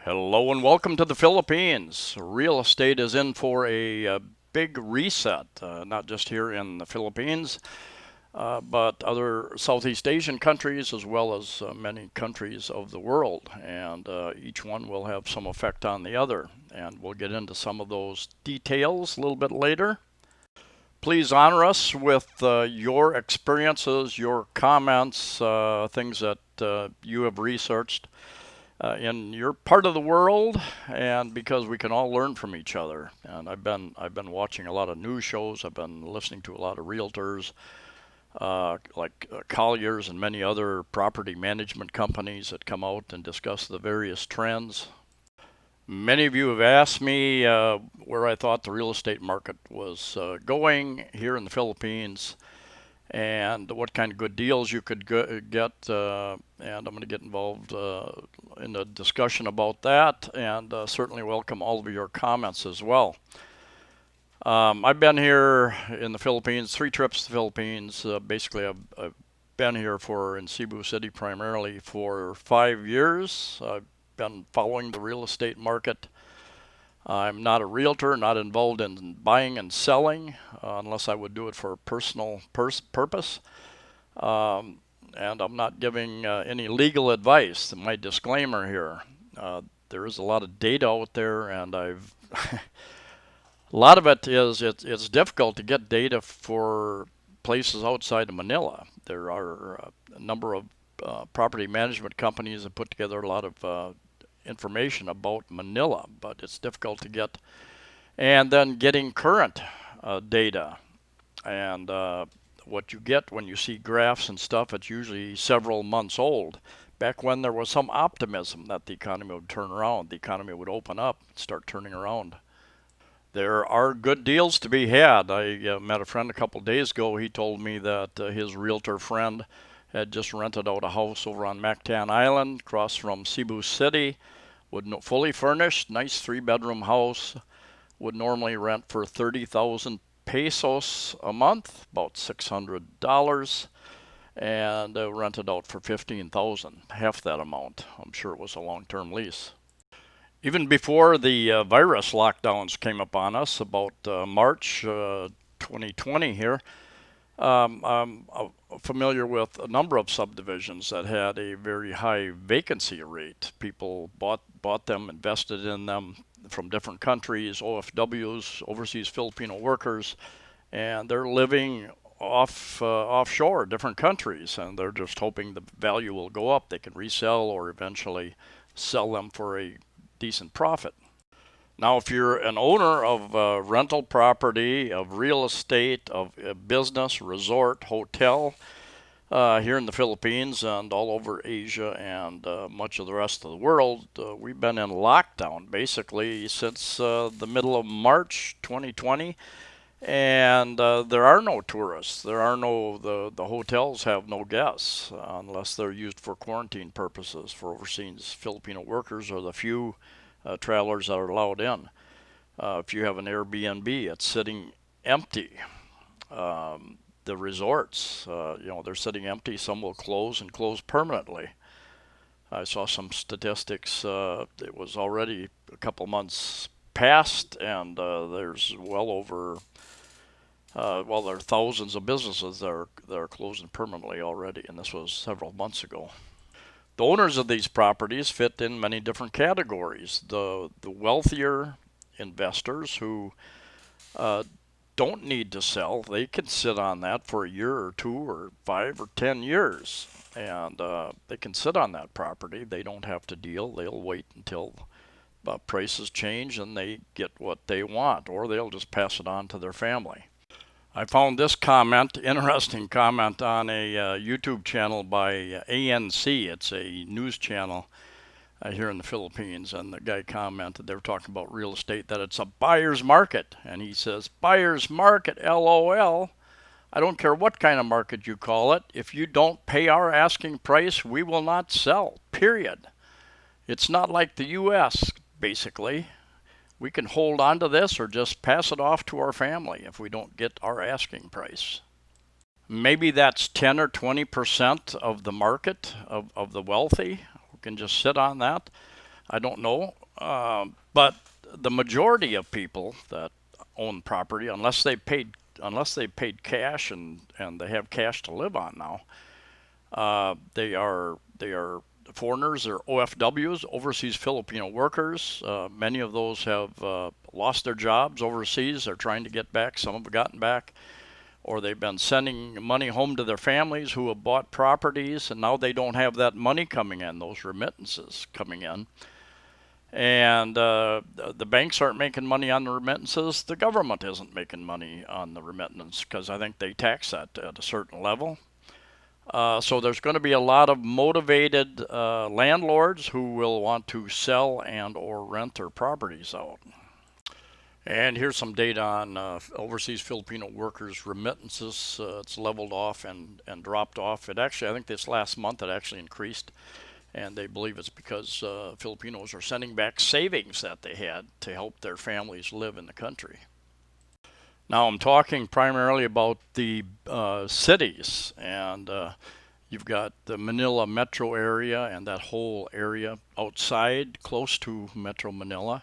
Hello and welcome to the Philippines. Real estate is in for a big reset, not just here in the Philippines, but other Southeast Asian countries as well as many countries of the world. And each one will have some effect on the other. And we'll get into some of those details a little bit later. Please honor us with your experiences, your comments, things that you have researched in your part of the world, and because we can all learn from each other. And I've been watching a lot of news shows. I've been listening to a lot of realtors, like Colliers and many other property management companies that come out and discuss the various trends. Many of you have asked me where I thought the real estate market was going here in the Philippines and what kind of good deals you could get. And I'm going to get involved in a discussion about that, and certainly welcome all of your comments as well. I've been here in the Philippines, 3 trips to the Philippines. Basically, I've been here in Cebu City primarily for 5 years. I've been following the real estate market. I'm not a realtor, not involved in buying and selling unless I would do it for a personal purpose. And I'm not giving any legal advice. My disclaimer here. There is a lot of data out there, and I've a lot of it is it's difficult to get data for places outside of Manila. There are a number of property management companies that put together a lot of information about Manila, but it's difficult to get. And then getting current data. And what you get when you see graphs and stuff, it's usually several months old. Back when there was some optimism that the economy would turn around, the economy would open up, start turning around. There are good deals to be had. I met a friend a couple of days ago. He told me that his realtor friend had just rented out a house over on Mactan Island, across from Cebu City, fully furnished, nice 3-bedroom house, would normally rent for 30,000 pesos a month, about $600, and rented out for 15,000, half that amount. I'm sure it was a long-term lease. Even before the virus lockdowns came upon us, about March 2020 here, I'm familiar with a number of subdivisions that had a very high vacancy rate. People bought them, invested in them from different countries, OFWs, overseas Filipino workers, and they're living offshore, different countries, and they're just hoping the value will go up. They can resell or eventually sell them for a decent profit. Now, if you're an owner of rental property, of real estate, of a business, resort, hotel, here in the Philippines and all over Asia and much of the rest of the world, we've been in lockdown basically since the middle of March 2020, and there are no tourists. There are the hotels have no guests unless they're used for quarantine purposes for overseas Filipino workers or the few travelers that are allowed in. If you have an Airbnb, it's sitting empty. The resorts, they're sitting empty. Some will close and close permanently. I saw some statistics. It was already a couple months past, and there's well over, there are thousands of businesses that are closing permanently already, and this was several months ago. The owners of these properties fit in many different categories. The wealthier investors who don't need to sell, they can sit on that for a year or 2 or 5 or 10 years, and they can sit on that property. They don't have to deal. They'll wait until prices change and they get what they want, or they'll just pass it on to their family. I found this interesting comment on a YouTube channel by ANC. It's a news channel here in the Philippines, and the guy commented, they were talking about real estate, that it's a buyer's market, and he says, buyer's market, LOL. I don't care what kind of market you call it. If you don't pay our asking price, we will not sell, period. It's not like the US, basically. We can hold on to this or just pass it off to our family if we don't get our asking price. Maybe that's 10 or 20% of the market of the wealthy who can just sit on that. I don't know. But the majority of people that own property, unless they paid cash and they have cash to live on now, they are foreigners or OFWs, overseas Filipino workers. Many of those have lost their jobs overseas. They're trying to get back. Some have gotten back, or they've been sending money home to their families who have bought properties, and now they don't have that money coming in, those remittances coming in. And the banks aren't making money on the remittances. The government isn't making money on the remittance because I think they tax that at a certain level. So there's going to be a lot of motivated landlords who will want to sell and or rent their properties out. And here's some data on overseas Filipino workers' remittances. It's leveled off and dropped off. It actually, I think this last month, it actually increased. And they believe it's because Filipinos are sending back savings that they had to help their families live in the country. Now I'm talking primarily about the cities, and you've got the Manila metro area and that whole area outside, close to Metro Manila,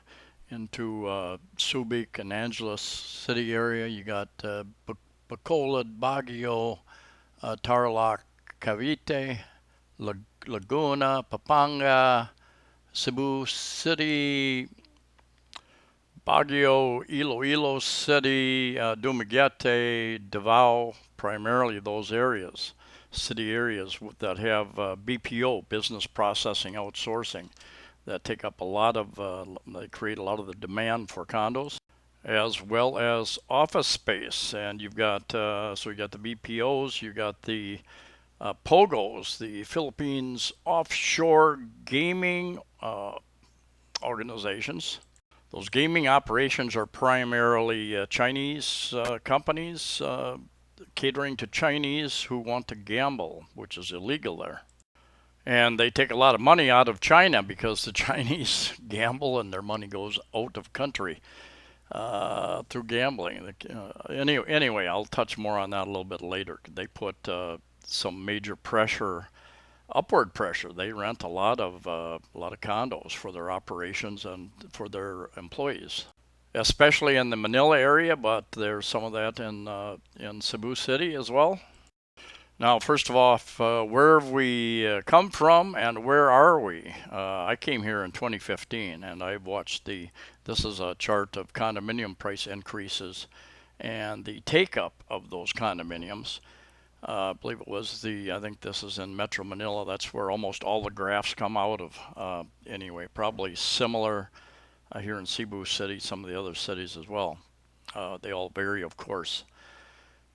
into Subic and Angeles city area. You got Bacolod, Baguio, Tarlac, Cavite, Laguna, Pampanga, Cebu City, Baguio, Iloilo City, Dumaguete, Davao, primarily those areas, city areas that have BPO, business processing outsourcing, that take up a lot of, they create a lot of the demand for condos, as well as office space. And you've got, so you got the BPOs, you got the POGOs, the Philippines Offshore Gaming Organizations. Those gaming operations are primarily Chinese companies catering to Chinese who want to gamble, which is illegal there. And they take a lot of money out of China because the Chinese gamble and their money goes out of country through gambling. Anyway, I'll touch more on that a little bit later. They put some major pressure, upward pressure. They rent a lot of condos for their operations and for their employees, especially in the Manila area. But there's some of that in Cebu City as well. Now, first of all, where have we come from and where are we? I came here in 2015, and I've watched this is a chart of condominium price increases and the take-up of those condominiums. I believe it was I think this is in Metro Manila. That's where almost all the graphs come out of. Anyway, probably similar here in Cebu City, some of the other cities as well. They all vary, of course.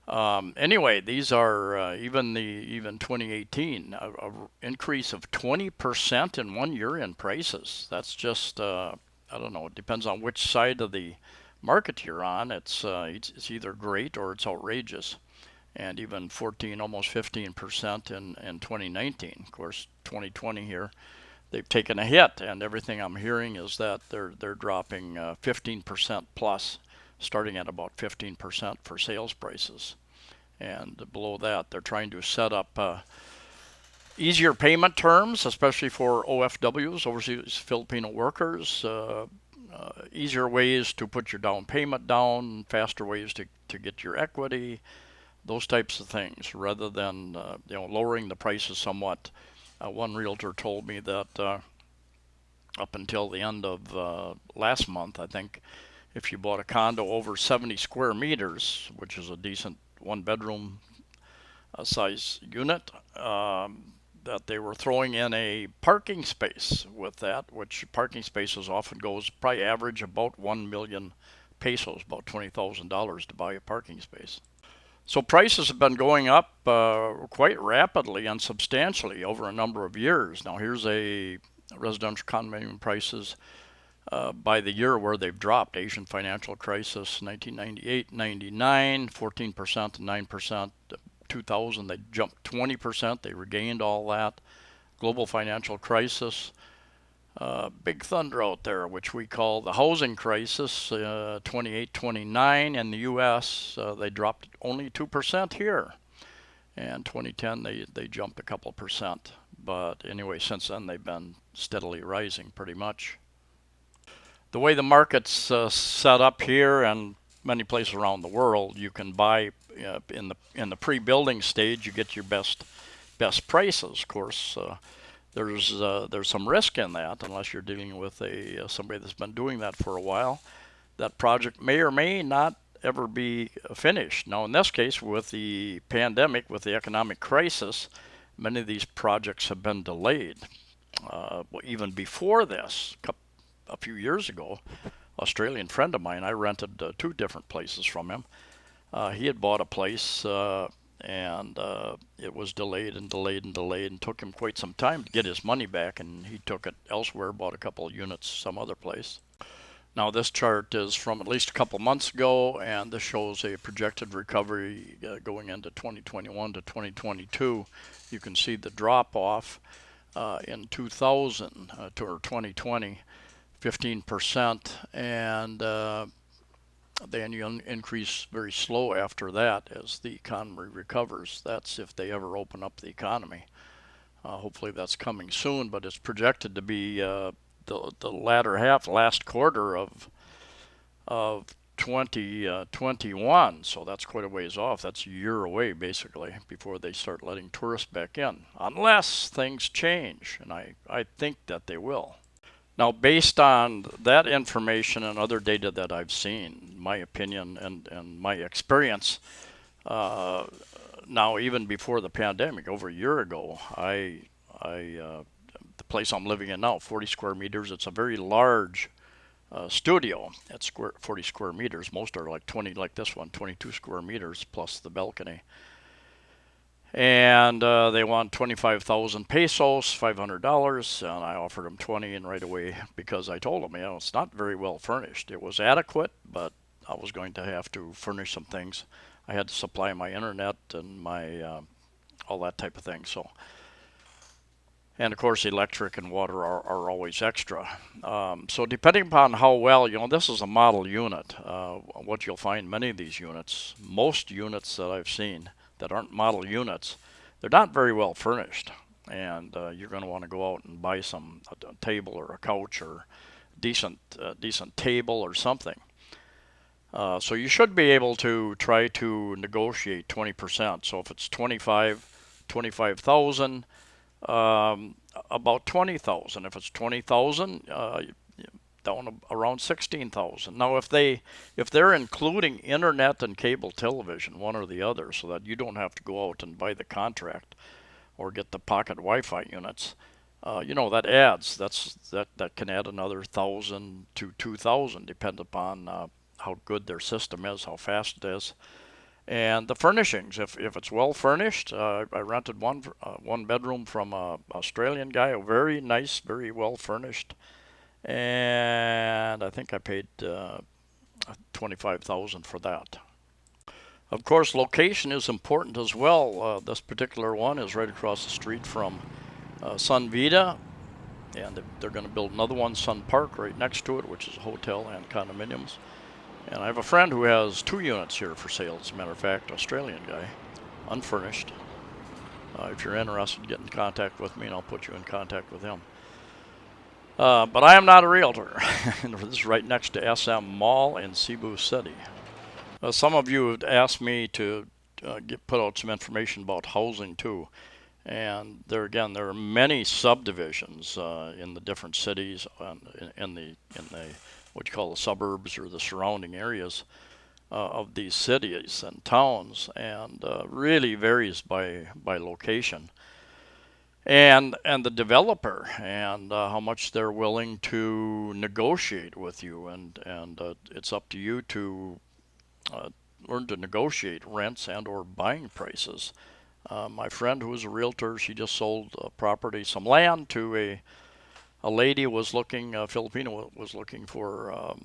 Anyway, these are even 2018, a increase of 20% in 1 year in prices. That's just I don't know. It depends on which side of the market you're on. It's either great or it's outrageous. And even 14, almost 15% in 2019. Of course, 2020 here, they've taken a hit, and everything I'm hearing is that they're dropping 15% plus, starting at about 15% for sales prices. And below that, they're trying to set up easier payment terms, especially for OFWs, overseas Filipino workers, easier ways to put your down payment down, faster ways to get your equity, those types of things, rather than lowering the prices somewhat. One realtor told me that up until the end of last month, I think, if you bought a condo over 70 square meters, which is a decent one-bedroom size unit, that they were throwing in a parking space with that, which parking spaces often goes, probably average about 1 million pesos, about $20,000 to buy a parking space. So prices have been going up quite rapidly and substantially over a number of years. Now here's a residential condominium prices by the year where they've dropped. Asian financial crisis, 1998-99, 14% and 9%. 2000, they jumped 20%. They regained all that. Global financial crisis, big thunder out there, which we call the housing crisis, 28-29 in the U.S. They dropped only 2% here. And 2010, they jumped a couple percent. but anyway, since then they've been steadily rising pretty much. The way the market's set up here and many places around the world, you can buy in the pre-building stage. You get your best prices. Of course, there's some risk in that unless you're dealing with somebody that's been doing that for a while. That project may or may not ever be finished. Now, in this case, with the pandemic, with the economic crisis, many of these projects have been delayed. Even before this, a few years ago, Australian friend of mine, I rented two different places from him. He had bought a place and it was delayed and delayed and delayed, and took him quite some time to get his money back, and he took it elsewhere, bought a couple of units some other place. Now this chart is from at least a couple months ago, and this shows a projected recovery going into 2021 to 2022. You can see the drop off in 2000 or 2020, 15%, and then you increase very slow after that as the economy recovers. That's if they ever open up the economy. Hopefully that's coming soon, but it's projected to be the latter half, last quarter of 2021. So that's quite a ways off. That's a year away basically before they start letting tourists back in, unless things change, and I think that they will. Now, based on that information and other data that I've seen, my opinion and my experience, now even before the pandemic, over a year ago, the place I'm living in now, 40 square meters. It's a very large studio. It's 40 square meters. Most are like 20, like this one, 22 square meters plus the balcony. And they want 25,000 pesos, $500, and I offered them 20, and right away, because I told them, it's not very well furnished. It was adequate, but I was going to have to furnish some things. I had to supply my internet and my all that type of thing. So, and of course, electric and water are always extra. So depending upon how well, this is a model unit. What you'll find many of these units, most units that I've seen that aren't model units, they're not very well furnished, and you're going to want to go out and buy a table or a couch or decent table or something. So you should be able to try to negotiate 20%. So if it's 25,000, about 20,000. If it's 20,000, down around 16,000. Now, if they're including internet and cable television, one or the other, so that you don't have to go out and buy the contract or get the pocket Wi-Fi units, that adds. That can add another 1,000 to 2,000, depending upon how good their system is, how fast it is, and the furnishings. If it's well furnished, I rented one bedroom from an Australian guy, a very nice, very well furnished. And I think I paid 25,000 for that. Of course, location is important as well. This particular one is right across the street from Sun Vida, and they're going to build another one, Sun Park, right next to it, which is a hotel and condominiums. And I have a friend who has 2 units here for sale, as a matter of fact, Australian guy, unfurnished. If you're interested, get in contact with me and I'll put you in contact with him. But I am not a realtor. This is right next to SM Mall in Cebu City. Some of you have asked me to put out some information about housing too. And there are many subdivisions in the different cities, in the what you call the suburbs or the surrounding areas of these cities and towns, and really varies by location. And the developer, and how much they're willing to negotiate with you, and it's up to you to learn to negotiate rents and or buying prices. My friend, who is a realtor, she just sold some land to a lady was looking, Filipino, was looking for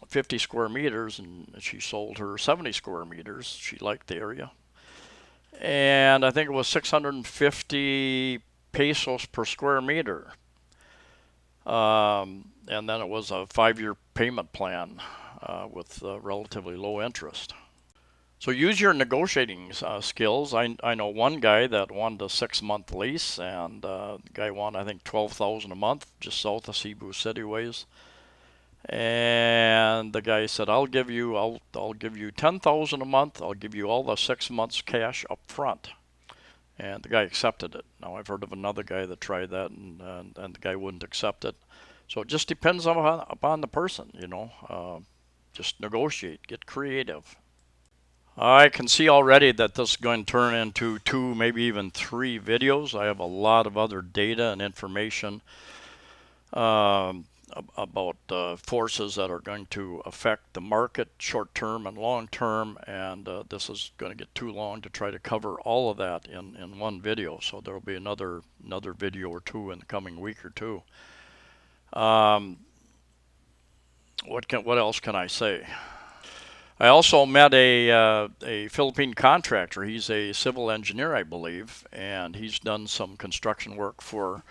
50 square meters, and she sold her 70 square meters. She liked the area, and I think it was 650 pesos per square meter. And then it was a 5-year payment plan with relatively low interest. So use your negotiating skills. I know one guy that wanted a 6 month lease, and the guy wanted I think 12,000 a month, just south of Cebu City ways. And the guy said, I'll give you 10,000 a month. I'll give you all the 6 months cash up front. And the guy accepted it. Now I've heard of another guy that tried that, and the guy wouldn't accept it. So it just depends upon the person, you know. Just negotiate, get creative. I can see already that this is going to turn into 2, maybe even 3 videos. I have a lot of other data and information um, about forces that are going to affect the market short term and long term, and this is going to get too long to try to cover all of that in one video. So there will be another video or two in the coming week or two. Um, what else can I say? I also met a Philippine contractor. He's a civil engineer, I believe, and he's done some construction work for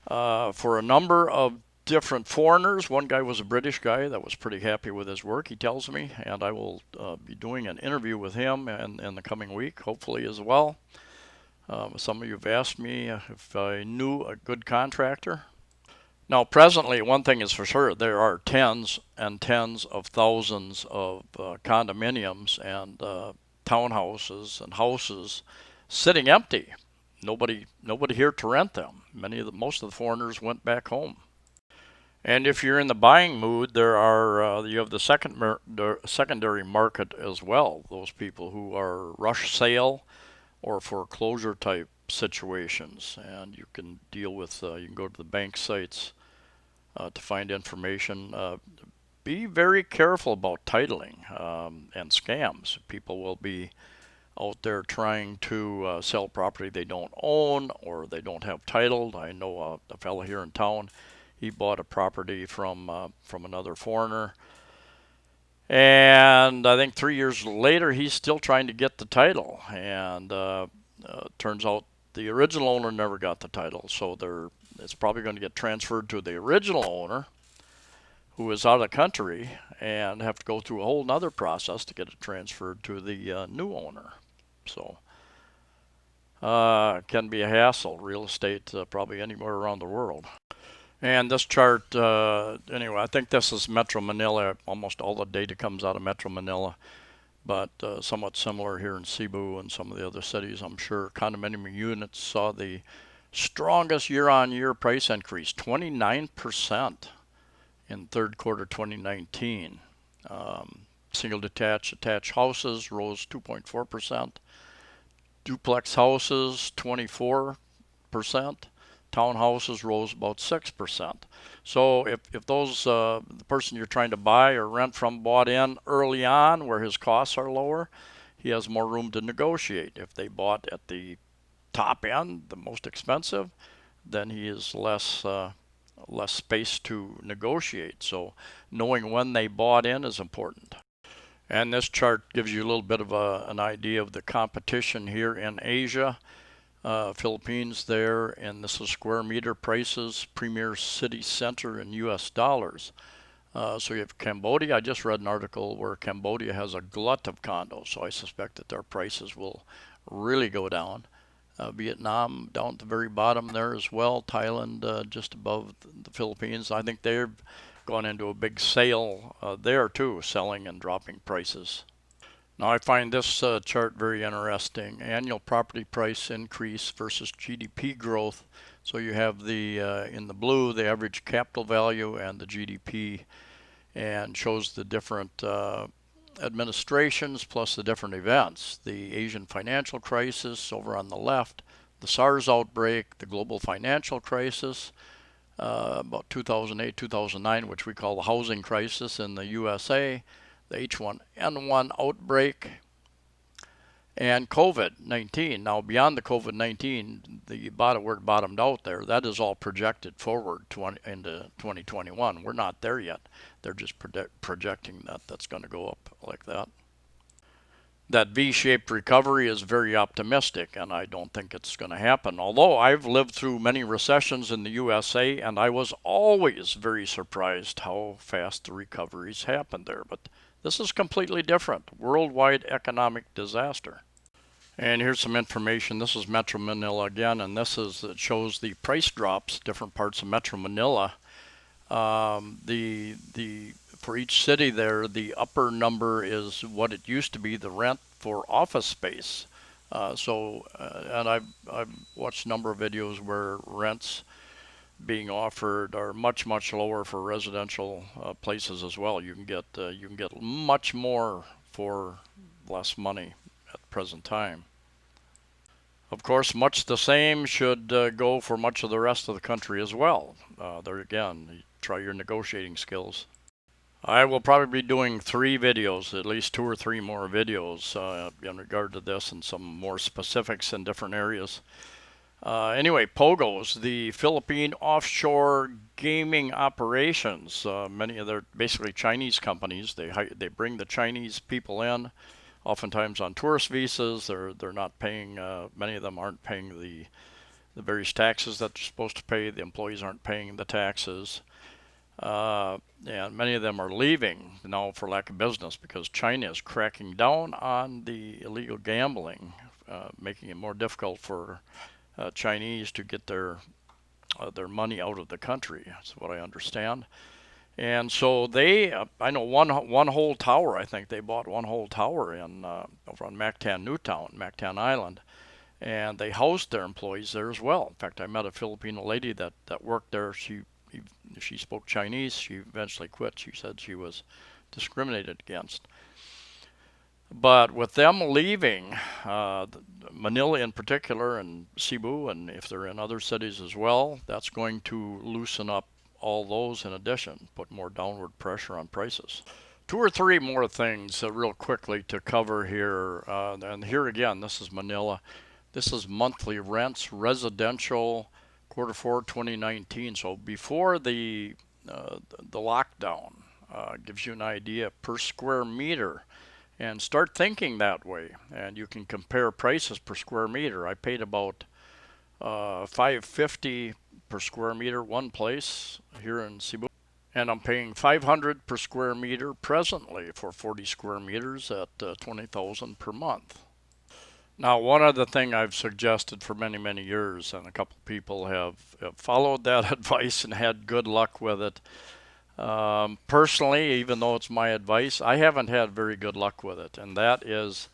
a number of different foreigners. One guy was a British guy that was pretty happy with his work, he tells me, and I will be doing an interview with him in the coming week, hopefully as well. Some of you have asked me if I knew a good contractor. Now, presently, one thing is for sure, there are tens and tens of thousands of condominiums and townhouses and houses sitting empty. Nobody here to rent them. Most of the foreigners went back home. And if you're in the buying mood, you have the secondary market as well. Those people who are rush sale or foreclosure type situations, and you can deal with you can go to the bank sites to find information. Be very careful about titling and scams. People will be out there trying to sell property they don't own or they don't have titled. I know a fellow here in town. He bought a property from another foreigner, and I think 3 years later he's still trying to get the title. And turns out the original owner never got the title, so it's probably going to get transferred to the original owner, who is out of the country, and have to go through a whole nother process to get it transferred to the new owner. So it can be a hassle. Real estate, probably anywhere around the world. And this chart, anyway, I think this is Metro Manila. Almost all the data comes out of Metro Manila, but somewhat similar here in Cebu and some of the other cities, I'm sure. Condominium units saw the strongest year-on-year price increase, 29% in third quarter 2019. Single attached houses rose 2.4%. Duplex houses 24%. Townhouses rose about 6%. So if the person you're trying to buy or rent from bought in early on where his costs are lower, he has more room to negotiate. If they bought at the top end, the most expensive, then he has less space to negotiate. So knowing when they bought in is important. And this chart gives you a little bit of an idea of the competition here in Asia. Philippines there, and this is square meter prices, premier city center in US dollars. So you have Cambodia. I just read an article where Cambodia has a glut of condos, so I suspect that their prices will really go down. Vietnam down at the very bottom there as well. Thailand just above the Philippines. I think they've gone into a big sale there too, selling and dropping prices. Now I find this chart very interesting. Annual property price increase versus GDP growth. So you have in the blue, the average capital value and the GDP, and shows the different administrations plus the different events. The Asian financial crisis over on the left, the SARS outbreak, the global financial crisis, about 2008, 2009, which we call the housing crisis in the USA, the H1N1 outbreak, and COVID-19. Now, beyond the COVID-19, where it bottomed out there, that is all projected forward into 2021. We're not there yet. They're just projecting that's going to go up like that. That V-shaped recovery is very optimistic, and I don't think it's going to happen. Although I've lived through many recessions in the USA, and I was always very surprised how fast the recoveries happened there. But This is completely different. Worldwide economic disaster. And here's some information. This is Metro Manila again, and it shows the price drops, different parts of Metro Manila. The for each city there, the upper number is what it used to be the rent for office space. And I've watched a number of videos where rents being offered are much lower for residential places as well. You can get much more for less money at the present time. Of course, much the same should go for much of the rest of the country as well. There again, try your negotiating skills. I will probably be doing 3 videos, at least 2 or 3 more videos in regard to this and some more specifics in different areas. Anyway, POGOs, the Philippine offshore gaming operations. Many of their basically Chinese companies. They bring the Chinese people in, oftentimes on tourist visas. They're not paying. Many of them aren't paying the various taxes that they're supposed to pay. The employees aren't paying the taxes. And many of them are leaving now for lack of business because China is cracking down on the illegal gambling, making it more difficult for Chinese to get their money out of the country. That's what I understand. And so I know one whole tower. I think they bought one whole tower in over on Mactan, Newtown, Mactan Island, and they housed their employees there as well. In fact, I met a Filipino lady that worked there. She spoke Chinese. She eventually quit. She said she was discriminated against. But with them leaving, Manila in particular, and Cebu, and if they're in other cities as well, that's going to loosen up all those in addition, put more downward pressure on prices. 2 or 3 more things real quickly to cover here. And here again, this is Manila. This is monthly rents, residential, Q4 2019. So before the lockdown, gives you an idea per square meter. And start thinking that way, and you can compare prices per square meter. I paid about $550 per square meter one place here in Cebu, and I'm paying $500 per square meter presently for 40 square meters at $20,000 per month. Now, one other thing I've suggested for many years, and a couple people have followed that advice and had good luck with it. Personally, even though it's my advice, I haven't had very good luck with it, and that is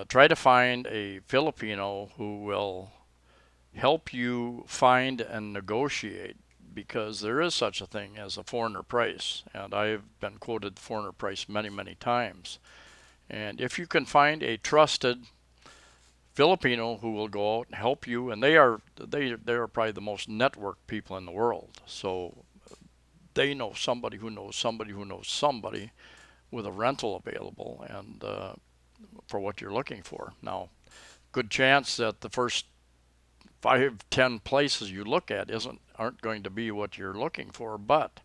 try to find a Filipino who will help you find and negotiate, because there is such a thing as a foreigner price, and I've been quoted foreigner price many times. And if you can find a trusted Filipino who will go out and help you, and they are probably the most networked people in the world, so they know somebody who knows somebody who knows somebody with a rental available and for what you're looking for. Now, good chance that the first 5-10 places you look at aren't going to be what you're looking for, but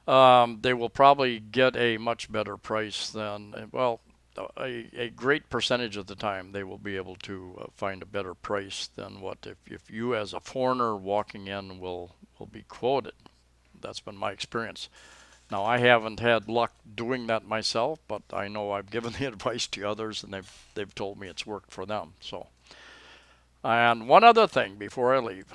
they will probably get a much better price than, well, a great percentage of the time they will be able to find a better price than what if you as a foreigner walking in will be quoted. That's been my experience. Now, I haven't had luck doing that myself, but I know I've given the advice to others, and they've told me it's worked for them. So, and one other thing before I leave.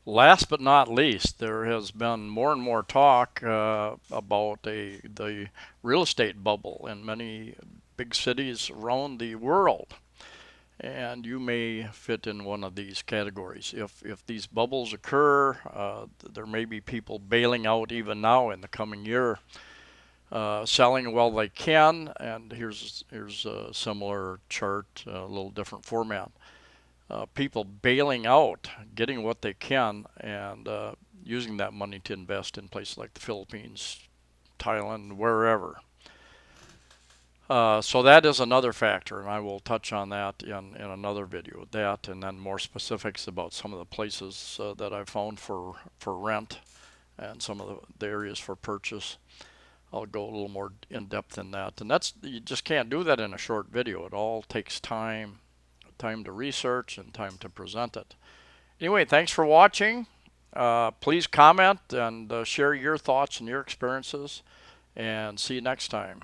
Last but not least, there has been more and more talk about the real estate bubble in many big cities around the world. And you may fit in one of these categories. If these bubbles occur, there may be people bailing out even now in the coming year, selling while they can. And here's a similar chart, a little different format. People bailing out, getting what they can, and using that money to invest in places like the Philippines, Thailand, wherever. So that is another factor, and I will touch on that in another video. That, and then more specifics about some of the places that I found for rent and some of the areas for purchase. I'll go a little more in depth in that. And you just can't do that in a short video. It all takes time to research and time to present it. Anyway, thanks for watching. Please comment and share your thoughts and your experiences. and see you next time.